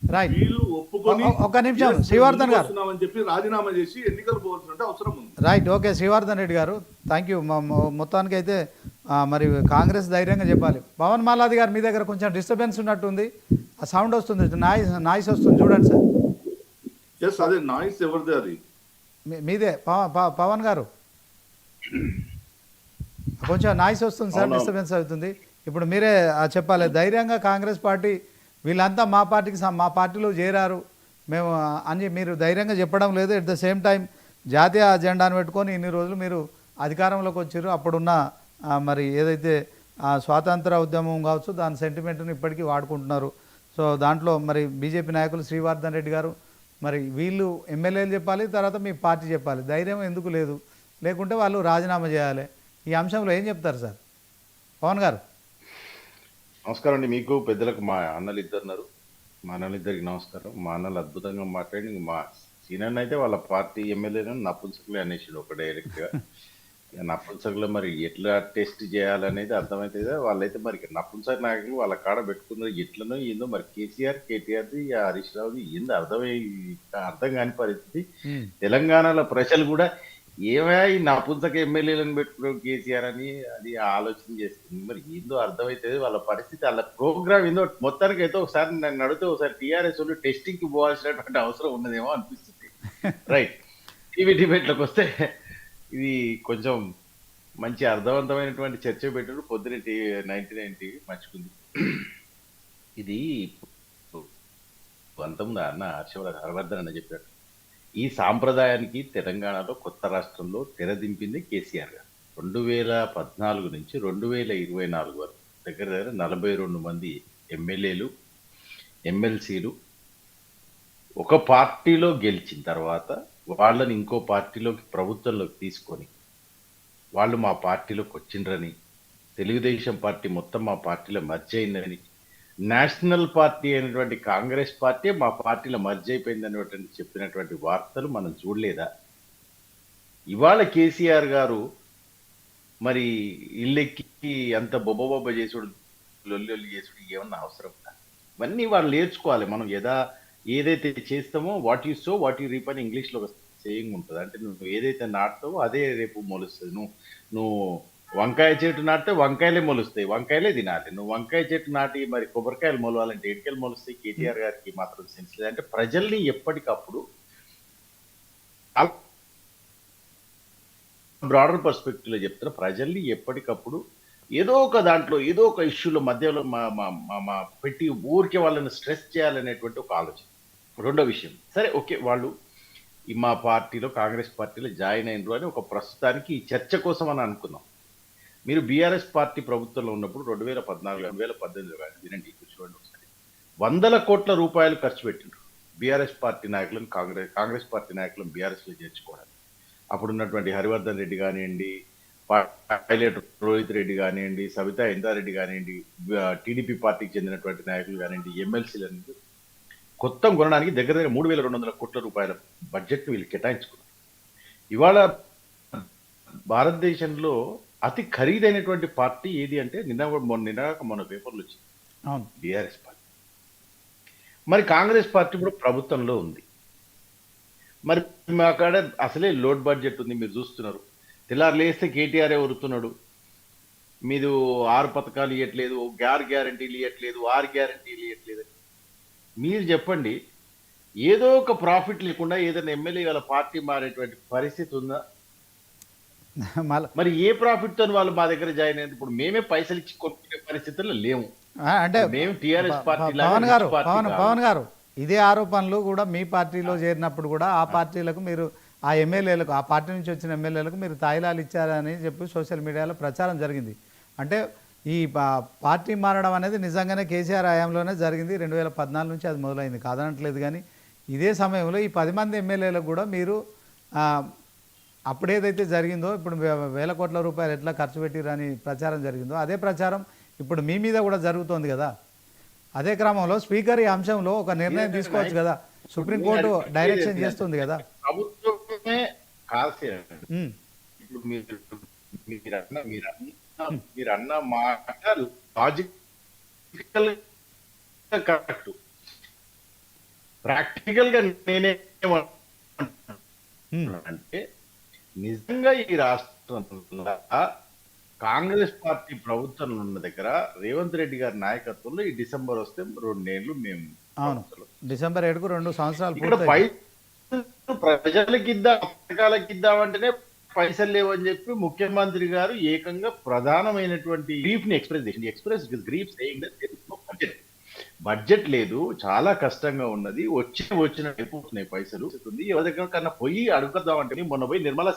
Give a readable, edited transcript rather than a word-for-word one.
Right. వీళ్ళు ఒప్పుకొని ఒక నిమిషం శ్రీవర్ధన్ గారు వస్తున్నామని చెప్పి రాజీనామా చేసి ఎన్నికలు పోవాల్సిన అవసరం ఉంది. రైట్. ఓకే శ్రీవర్ధన్ రెడ్డి గారు, థ్యాంక్ యూ. మొత్తానికి అయితే మరి కాంగ్రెస్ ధైర్యంగా చెప్పాలి. పవన్ మాలాది గారు మీ దగ్గర కొంచెం డిస్టర్బెన్స్ ఉన్నట్టుంది, ఆ సౌండ్ వస్తుంది, నాయిస్ వస్తుంది, చూడండి సార్. ఎస్, అదే నాయిస్ ఎవరిదే అది? మీదే పవన్ గారు, కొంచెం నాయిస్ వస్తుంది సార్, డిస్టర్బెన్స్ అవుతుంది. ఇప్పుడు మీరే చెప్పాలి ధైర్యంగా. కాంగ్రెస్ పార్టీ వీళ్ళంతా మా పార్టీలో చేరారు మేము అని మీరు ధైర్యంగా చెప్పడం లేదు. ఎట్ ద సేమ్ టైం జాతీయ అజెండాను పెట్టుకొని ఇన్ని రోజులు మీరు అధికారంలోకి వచ్చారు. అప్పుడున్న మరి ఏదైతే స్వాతంత్ర ఉద్యమం కావచ్చు దాని సెంటిమెంట్ని ఇప్పటికీ వాడుకుంటున్నారు. సో దాంట్లో మరి బీజేపీ నాయకులు శ్రీవర్ధన్ రెడ్డి గారు, మరి వీళ్ళు ఎమ్మెల్యేలు చెప్పాలి, తర్వాత మీ పార్టీ చెప్పాలి ధైర్యం ఎందుకు లేదు, లేకుంటే వాళ్ళు రాజీనామా చేయాలి. ఈ అంశంలో ఏం చెప్తారు సార్ పవన్ గారు? నమస్కారం అండి. మీకు పెద్దలకు మా అన్నలు ఇద్దరున్నారు, మా అన్నలిద్దరికి నమస్కారం. మా అన్నలు అద్భుతంగా మాట్లాడి, మా సీనియర్ అయితే వాళ్ళ పార్టీ ఎమ్మెల్యేలను నపుంసకులే అనేసాడు ఒక డైరెక్ట్గా. నపుంసకులు మరి ఎట్లా టెస్ట్ చేయాలనేది అర్థమవుతుంది. వాళ్ళైతే మరి నపుంసక నాయకులు వాళ్ళ కాడ పెట్టుకున్నారు. ఎట్లనో ఏందో మరి కేటీఆర్ది హరీష్ రావుది ఏందో అర్థం కాని పరిస్థితి. తెలంగాణలో ప్రజలు కూడా ఏమైనా ఈ నపుంసక ఎమ్మెల్యేలను పెట్టుకున్నాం కేసీఆర్ అని అది ఆలోచన చేస్తుంది. మరి ఏందో అర్థమవుతుంది వాళ్ళ పరిస్థితి, వాళ్ళ ప్రోగ్రామ్ ఏందో. మొత్తానికి అయితే ఒకసారి నన్ను అడిగితే ఒకసారి టీఆర్ఎస్ వాళ్ళు టెస్టింగ్ కి పోవాల్సినటువంటి అవసరం ఉన్నదేమో అనిపిస్తుంది. రైట్, టీవీ డిబేట్లోకి వస్తే ఇది కొంచెం మంచి అర్థవంతమైనటువంటి చర్చ పెట్టారు పొద్దున 99 టీవీ మంచుకుంది. ఇది అంతముందా అన్న హర్షవర్ధన్ అన్న చెప్పారు, ఈ సాంప్రదాయానికి తెలంగాణలో కొత్త రాష్ట్రంలో తెరదింపింది కేసీఆర్ గారు. 2014 నుంచి 2024 వరకు దగ్గర దగ్గర 42 మంది ఎమ్మెల్యేలు ఎమ్మెల్సీలు ఒక పార్టీలో గెలిచిన తర్వాత వాళ్ళని ఇంకో పార్టీలోకి ప్రభుత్వంలోకి తీసుకొని వాళ్ళు మా పార్టీలోకి వచ్చిండ్రని, తెలుగుదేశం పార్టీ మొత్తం మా పార్టీలో మర్జ్ అయిందని, నేషనల్ పార్టీ అయినటువంటి కాంగ్రెస్ పార్టీ మా పార్టీలో మర్జ్ అయిపోయింది అనేటువంటి చెప్పినటువంటి వార్తలు మనం చూడలేదా? ఇవాళ కేసీఆర్ గారు మరి ఇల్లెక్కి అంత బొబ్బ చేసుడు లొల్లి చేసుడు ఏమన్నా అవసరం? ఇవన్నీ వాళ్ళు నేర్చుకోవాలి. మనం ఏదైతే చేస్తామో what you so what you reap అని ఇంగ్లీష్లో ఒక సేయింగ్ ఉంటుంది. అంటే నువ్వు ఏదైతే నాటుతావో అదే రేపు మొలుస్తుంది. నువ్వు వంకాయ చెట్టు నాటితే వంకాయలే మొలుస్తాయి, వంకాయలే తినాలి. నువ్వు వంకాయ చెట్టు నాటి మరి కొబ్బరికాయలు మొలవాలంటే ఎడికలు మొలుస్తాయి. కేటీఆర్ గారికి మాత్రం సెన్స్ లేదు. అంటే ప్రజల్ని ఎప్పటికప్పుడు బ్రాడర్ పర్స్పెక్టివ్ లో చెప్తారు, ప్రజల్ని ఎప్పటికప్పుడు ఏదో ఒక దాంట్లో ఏదో ఒక ఇష్యూలో మధ్యలో పెట్టి ఊరికే వాళ్ళని స్ట్రెస్ చేయాలనేటువంటి ఒక ఆలోచన. రెండో విషయం, సరే ఓకే వాళ్ళు మా పార్టీలో కాంగ్రెస్ పార్టీలో జాయిన్ అయినరు అని ఒక ప్రస్తుతానికి ఈ చర్చ కోసం అని అనుకుందాం. మీరు బీఆర్ఎస్ పార్టీ ప్రభుత్వంలో ఉన్నప్పుడు 2014 2018 కానీ వినండి, చూడండి ఒకసారి, 100 కోట్ల రూపాయలు ఖర్చు పెట్టిండ్రు బీఆర్ఎస్ పార్టీ నాయకులను కాంగ్రెస్ పార్టీ నాయకులను బీఆర్ఎస్లో చేర్చుకోవడానికి. అప్పుడు ఉన్నటువంటి హరివర్ధన్ రెడ్డి కానివ్వండి, పైలట్ రోహిత్ రెడ్డి కానివ్వండి, సబితా ఇందారెడ్డి కానివ్వండి, టీడీపీ పార్టీకి చెందినటువంటి నాయకులు కానివ్వండి, ఎమ్మెల్సీలను కొత్త కొనడానికి దగ్గర దగ్గర 3200 కోట్ల రూపాయల బడ్జెట్ వీళ్ళు కేటాయించుకున్నారు. ఇవాళ భారతదేశంలో అతి ఖరీదైనటువంటి పార్టీ ఏది అంటే మొన్న పేపర్లు వచ్చింది బీఆర్ఎస్ పార్టీ. మరి కాంగ్రెస్ పార్టీ కూడా ప్రభుత్వంలో ఉంది. మరి మా కాడ అసలే లోడ్ బడ్జెట్ ఉంది, మీరు చూస్తున్నారు. తెల్లారు లేస్తే కేటీఆర్ వరుతున్నాడు, మీరు 6 పథకాలు ఇవ్వట్లేదు, గ్యారంటీలు ఇవ్వట్లేదు, 6 గ్యారంటీలు ఇవ్వట్లేదు. మీరు చెప్పండి, ఏదో ఒక ప్రాఫిట్ లేకుండా ఏదైనా ఎమ్మెల్యే వాళ్ళ పార్టీ మారేటువంటి పరిస్థితి ఉందా? మరి ఏ ప్రాఫిట్ తో వాళ్ళు మా దగ్గర జాయిన్ అయ్యింది? ఇప్పుడు మేమే పైసలు ఇచ్చి కొనుక్కునే పరిస్థితుల్లో లేము. అంటే మేము టీఆర్ఎస్ పార్టీ పవన్ గారు ఇదే ఆరోపణలు కూడా మీ పార్టీలో చేరినప్పుడు కూడా ఆ పార్టీలకు మీరు ఆ ఎమ్మెల్యేలకు ఆ పార్టీ నుంచి వచ్చిన ఎమ్మెల్యేలకు మీరు తాయిలాలు ఇచ్చారని చెప్పి సోషల్ మీడియాలో ప్రచారం జరిగింది. అంటే ఈ పార్టీ మారడం అనేది నిజంగానే కేసీఆర్ హయాంలోనే జరిగింది. 2014 నుంచి అది మొదలైంది కాదనట్లేదు. కానీ ఇదే సమయంలో ఈ 10 మంది ఎమ్మెల్యేలకు కూడా మీరు అప్పుడేదైతే జరిగిందో ఇప్పుడు 1000 కోట్ల రూపాయలు ఎట్లా ఖర్చు పెట్టిరని ప్రచారం జరిగిందో అదే ప్రచారం ఇప్పుడు మీ మీద కూడా జరుగుతోంది కదా. అదే క్రమంలో స్పీకర్ ఈ అంశంలో ఒక నిర్ణయం తీసుకోవచ్చు కదా, సుప్రీంకోర్టు డైరెక్షన్ చేస్తుంది కదా. ప్రభుత్వమే మీరు అన్న మాట లాజికల్ కరెక్ట్. ప్రాక్టికల్ గా నేనే ఉమ్, అంటే నిజంగా ఈ రాష్ట్రంలో కాంగ్రెస్ పార్టీ ప్రభుత్వం ఉన్న దగ్గర రేవంత్ రెడ్డి గారి నాయకత్వంలో ఈ డిసెంబర్ వస్తే 2 ఏళ్ళు మేము అవును ప్రభుత్వంలో. డిసెంబర్ 7కు 2 సంవత్సరాలు ఇక్కడ పూర్తయి ప్రజలకు ఇద్దాం, పథకాలకు ఇద్దామంటేనే పైసలు లేవని చెప్పి ముఖ్యమంత్రి గారు ఏకంగా ప్రధానమైనటువంటి గ్రీఫ్ ని ఎక్స్ప్రెస్ చేసింది. ఎక్స్ప్రెస్ గ్రీఫ్ బడ్జెట్ బడ్జెట్ లేదు, చాలా కష్టంగా ఉన్నది, వచ్చిన అయిపోతున్నాయి పైసలు. ఎవరి దగ్గర కన్నా పోయి అడుగుదామంటే మొన్న పోయి నిర్మలా